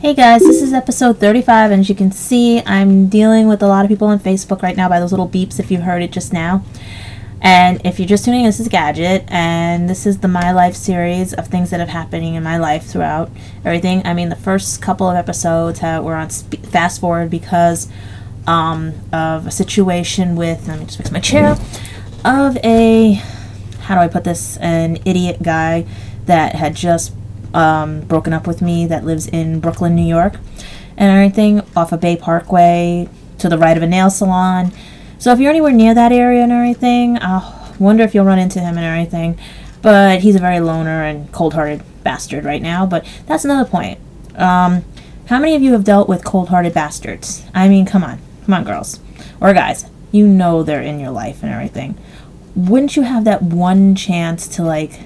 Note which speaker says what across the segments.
Speaker 1: Hey guys, this is episode 35, and as you can see, I'm dealing with a lot of people on Facebook right now by those little beeps if you heard it just now. And if you're just tuning in, this is Gadget, and this is the My Life series of things that have happening in my life throughout everything. I mean, the first couple of episodes were on fast forward because of a situation with, let me just fix my chair, of a, how do I put this, an idiot guy that had just broken up with me that lives in Brooklyn, New York, and everything off of Bay Parkway to the right of a nail salon. So if you're anywhere near that area and everything, I wonder if you'll run into him and everything. But he's a very loner and cold-hearted bastard right now, but that's another point. How many of you have dealt with cold-hearted bastards? I mean, come on girls or guys, you know they're in your life and everything. Wouldn't you have that one chance to, like,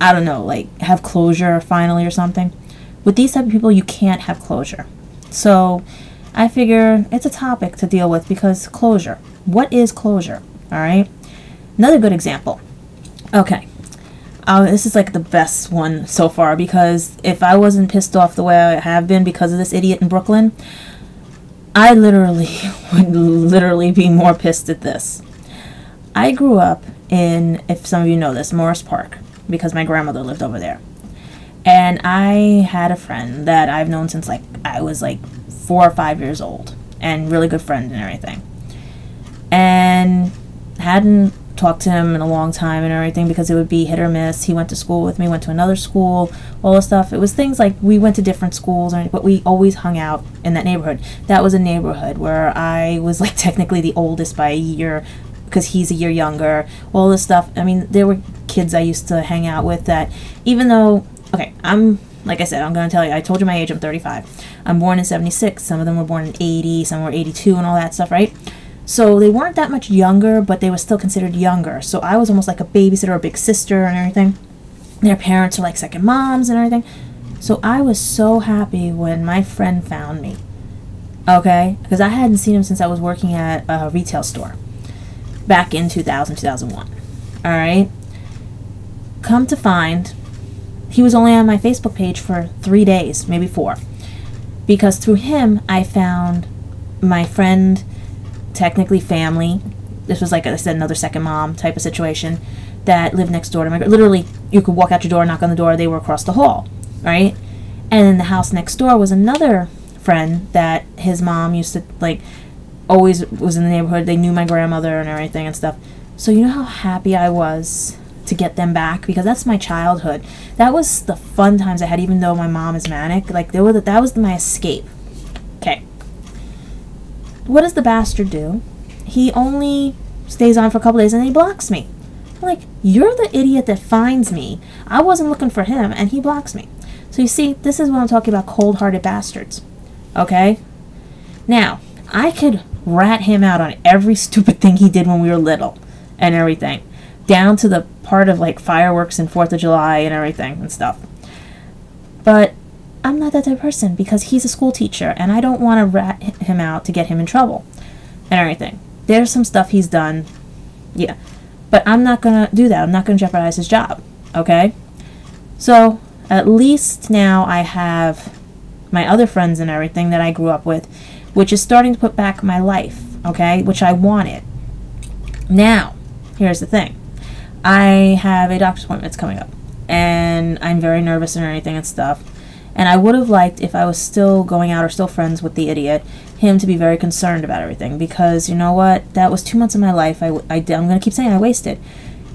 Speaker 1: I don't know, like, have closure finally or something? With these type of people, you can't have closure. So I figure it's a topic to deal with, because closure. What is closure? All right. Another good example. Okay. This is like the best one so far, because if I wasn't pissed off the way I have been because of this idiot in Brooklyn, I would be more pissed at this. I grew up in, if some of you know this, Morris Park, because my grandmother lived over there. And I had a friend that I've known since, like, I was like 4 or 5 years old, and really good friend and everything. And hadn't talked to him in a long time and everything, because it would be hit or miss. He went to school with me, went to another school, all this stuff. It was things like we went to different schools, but we always hung out in that neighborhood. That was a neighborhood where I was, like, technically the oldest by a year, because he's a year younger, all this stuff. I mean, there were kids I used to hang out with that, even though, okay, like I said, I'm going to tell you, I told you my age, I'm 35. I'm born in 76. Some of them were born in 80, some were 82 and all that stuff, right? So they weren't that much younger, but they were still considered younger. So I was almost like a babysitter or a big sister and everything. Their parents are like second moms and everything. So I was so happy when my friend found me, okay? Because I hadn't seen him since I was working at a retail store back in 2000, 2001. All right? Come to find, he was only on my Facebook page for 3 days, maybe 4. Because through him, I found my friend, technically family. This was, like I said, another second mom type of situation that lived next door to my, literally, you could walk out your door, knock on the door, they were across the hall, right? And in the house next door was another friend that his mom used to, like, always was in the neighborhood. They knew my grandmother and everything and stuff. So you know how happy I was to get them back, because that's my childhood. That was the fun times I had, even though my mom is manic. Like, that was my escape. Okay. What does the bastard do? He only stays on for a couple days and he blocks me. I'm like, you're the idiot that finds me. I wasn't looking for him and he blocks me. So you see, this is what I'm talking about, cold-hearted bastards. Okay? Now, I could rat him out on every stupid thing he did when we were little and everything, down to the part of, like, fireworks and 4th of July and everything and stuff. But I'm not that type of person, because he's a school teacher and I don't want to rat him out to get him in trouble and everything. There's some stuff he's done, yeah, but I'm not going to do that. I'm not going to jeopardize his job, okay? So at least now I have my other friends and everything that I grew up with, which is starting to put back my life, okay, which I wanted. Now, here's the thing. I have a doctor's appointment that's coming up, and I'm very nervous and everything and stuff. And I would have liked, if I was still going out or still friends with the idiot, him to be very concerned about everything, because you know what? That was 2 months of my life I'm going to keep saying I wasted,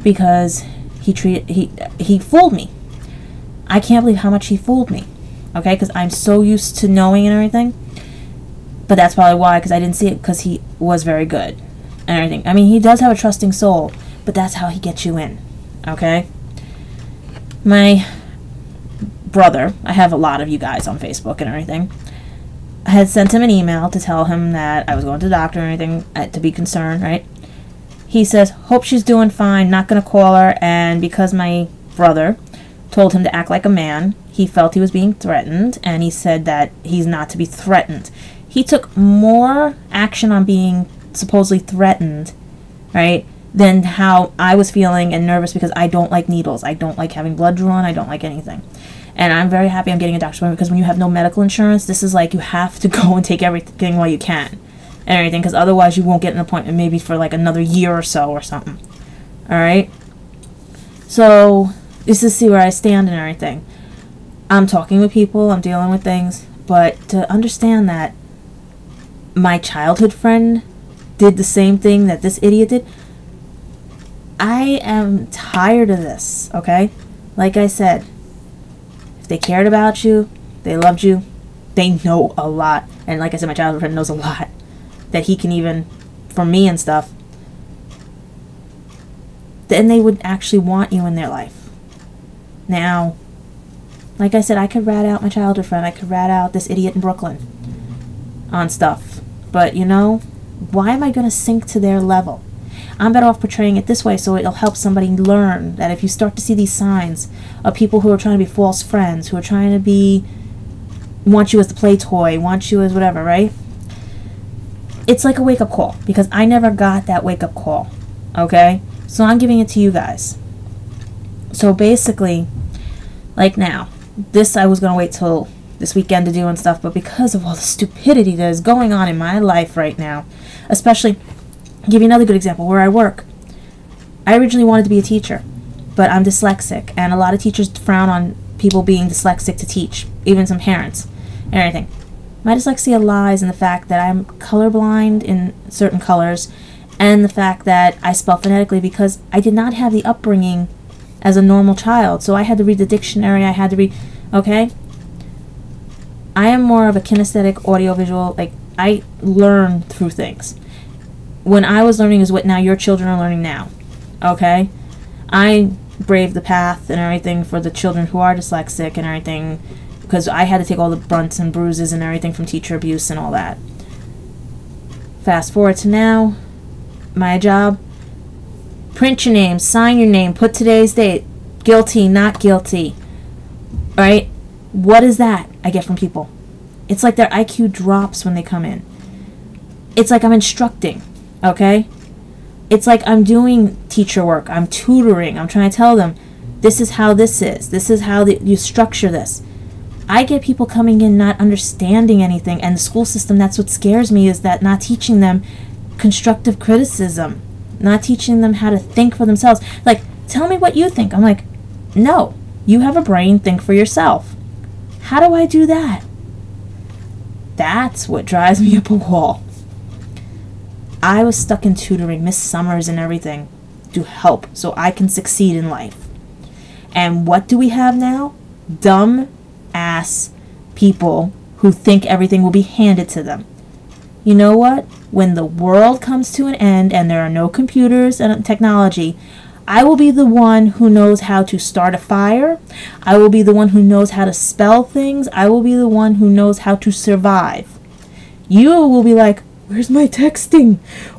Speaker 1: because he fooled me. I can't believe how much he fooled me, okay, because I'm so used to knowing and everything. But that's probably why, because I didn't see it, because he was very good and everything. I mean, he does have a trusting soul, but that's how he gets you in, okay? My brother, I have a lot of you guys on Facebook and everything, I had sent him an email to tell him that I was going to the doctor and everything, to be concerned, right? He says, hope she's doing fine, not going to call her, and because my brother told him to act like a man, he felt he was being threatened, and he said that he's not to be threatened. He took more action on being supposedly threatened, right, than how I was feeling and nervous, because I don't like needles. I don't like having blood drawn. I don't like anything. And I'm very happy I'm getting a doctor's appointment, because when you have no medical insurance, this is like you have to go and take everything while you can and everything, because otherwise you won't get an appointment maybe for like another year or so or something. Alright? So, just to see where I stand and everything. I'm talking with people, I'm dealing with things, but to understand that my childhood friend did the same thing that this idiot did, I am tired of this, okay? Like I said, if they cared about you, they loved you, they know a lot. And like I said, my childhood friend knows a lot that he can even, for me and stuff, then they would actually want you in their life. Now, like I said, I could rat out my childhood friend, I could rat out this idiot in Brooklyn on stuff. But, you know, why am I going to sink to their level? I'm better off portraying it this way, so it'll help somebody learn that if you start to see these signs of people who are trying to be false friends, who are trying to be, want you as the play toy, want you as whatever, right? It's like a wake-up call, because I never got that wake-up call, okay? So I'm giving it to you guys. So basically, like now, this I was going to wait till this weekend to do and stuff, but because of all the stupidity that is going on in my life right now, especially, I'll give you another good example, where I work. I originally wanted to be a teacher, but I'm dyslexic, and a lot of teachers frown on people being dyslexic to teach, even some parents and everything. My dyslexia lies in the fact that I'm colorblind in certain colors, and the fact that I spell phonetically, because I did not have the upbringing as a normal child, so I had to read the dictionary, I had to read, okay? I am more of a kinesthetic, audiovisual, like, I learn through things. When I was learning is what now your children are learning now, okay? I braved the path and everything for the children who are dyslexic and everything, because I had to take all the brunts and bruises and everything from teacher abuse and all that. Fast forward to now, my job, print your name, sign your name, put today's date, guilty, not guilty, right? What is that I get from people? It's like their IQ drops when they come in. It's like I'm instructing, okay? It's like I'm doing teacher work, I'm tutoring, I'm trying to tell them, this is how this is how you structure this. I get people coming in not understanding anything, and the school system, that's what scares me, is that not teaching them constructive criticism, not teaching them how to think for themselves. Like, tell me what you think. I'm like, no, you have a brain, think for yourself. How do I do that? That's what drives me up a wall. I was stuck in tutoring, Miss Summers and everything, to help so I can succeed in life. And what do we have now? Dumb ass people who think everything will be handed to them. You know what? When the world comes to an end and there are no computers and technology, I will be the one who knows how to start a fire. I will be the one who knows how to spell things. I will be the one who knows how to survive. You will be like, where's my texting?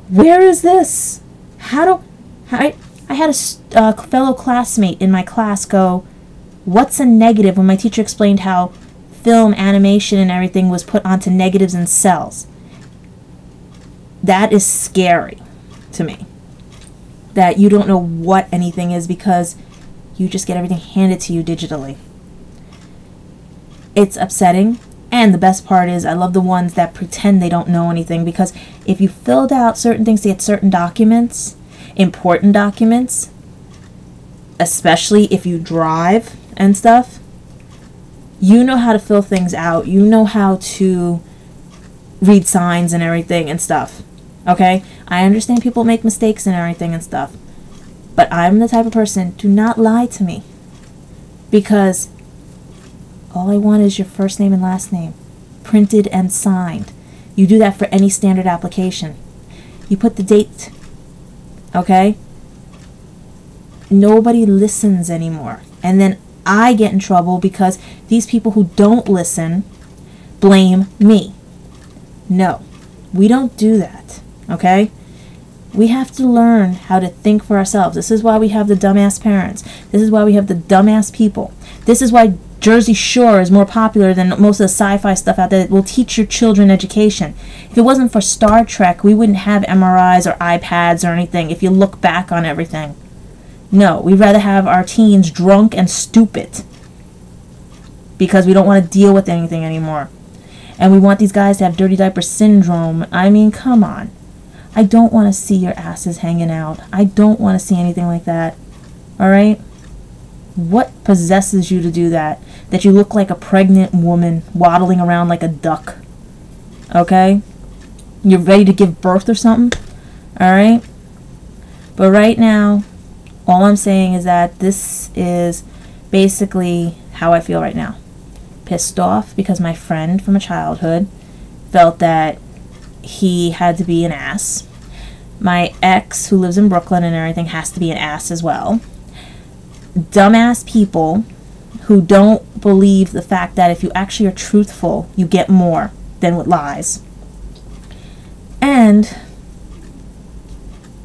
Speaker 1: Where is this? I had a fellow classmate in my class go, what's a negative, when my teacher explained how film, animation, and everything was put onto negatives and cells. That is scary to me. That you don't know what anything is because you just get everything handed to you digitally. It's upsetting, and the best part is I love the ones that pretend they don't know anything, because if you filled out certain things to get certain documents, important documents, especially if you drive and stuff, you know how to fill things out, you know how to read signs and everything and stuff. Okay? I understand people make mistakes and everything and stuff. But I'm the type of person, do not lie to me. Because all I want is your first name and last name, printed and signed. You do that for any standard application. You put the date. Okay? Nobody listens anymore. And then I get in trouble because these people who don't listen blame me. No, we don't do that. Okay? We have to learn how to think for ourselves. This is why we have the dumbass parents. This is why we have the dumbass people. This is why Jersey Shore is more popular than most of the sci-fi stuff out there that will teach your children education. If it wasn't for Star Trek, we wouldn't have MRIs or iPads or anything if you look back on everything. No, we'd rather have our teens drunk and stupid. because we don't want to deal with anything anymore. And we want these guys to have dirty diaper syndrome. I mean, come on. I don't want to see your asses hanging out. I don't want to see anything like that. All right? What possesses you to do that? That you look like a pregnant woman waddling around like a duck. Okay? You're ready to give birth or something? All right? But right now, all I'm saying is that this is basically how I feel right now. Pissed off because my friend from a childhood felt that he had to be an ass. My ex, who lives in Brooklyn and everything, has to be an ass as well. Dumbass people who don't believe the fact that if you actually are truthful, you get more than with lies. And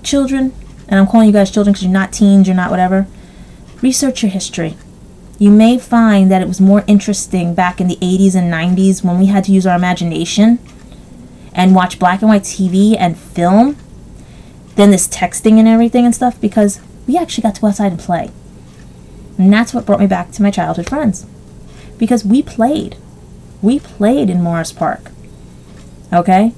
Speaker 1: children, and I'm calling you guys children because you're not teens, you're not whatever, research your history. You may find that it was more interesting back in the 80s and 90s when we had to use our imagination and watch black and white TV and film than this texting and everything and stuff, because we actually got to go outside and play. And that's what brought me back to my childhood friends. Because we played. We played in Morris Park. Okay?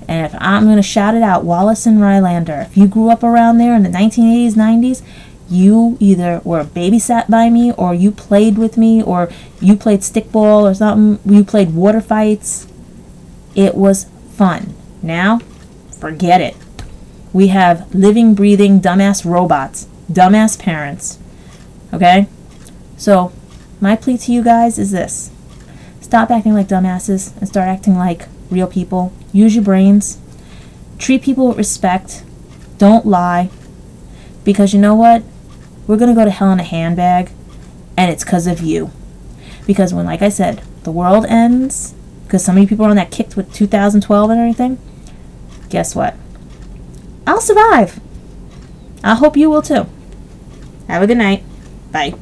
Speaker 1: And if I'm going to shout it out, Wallace and Rylander, if you grew up around there in the 1980s, 90s, you either were babysat by me, or you played with me, or you played stickball or something. You played water fights. It was fun. Now, forget it. We have living, breathing, dumbass robots. Dumbass parents. Okay? So, my plea to you guys is this. Stop acting like dumbasses and start acting like real people. Use your brains. Treat people with respect. Don't lie. Because you know what? We're going to go to hell in a handbag, and it's because of you. Because when, like I said, the world ends, because so many people are on that kicked with 2012 and everything, guess what? I'll survive. I hope you will too. Have a good night. Bye.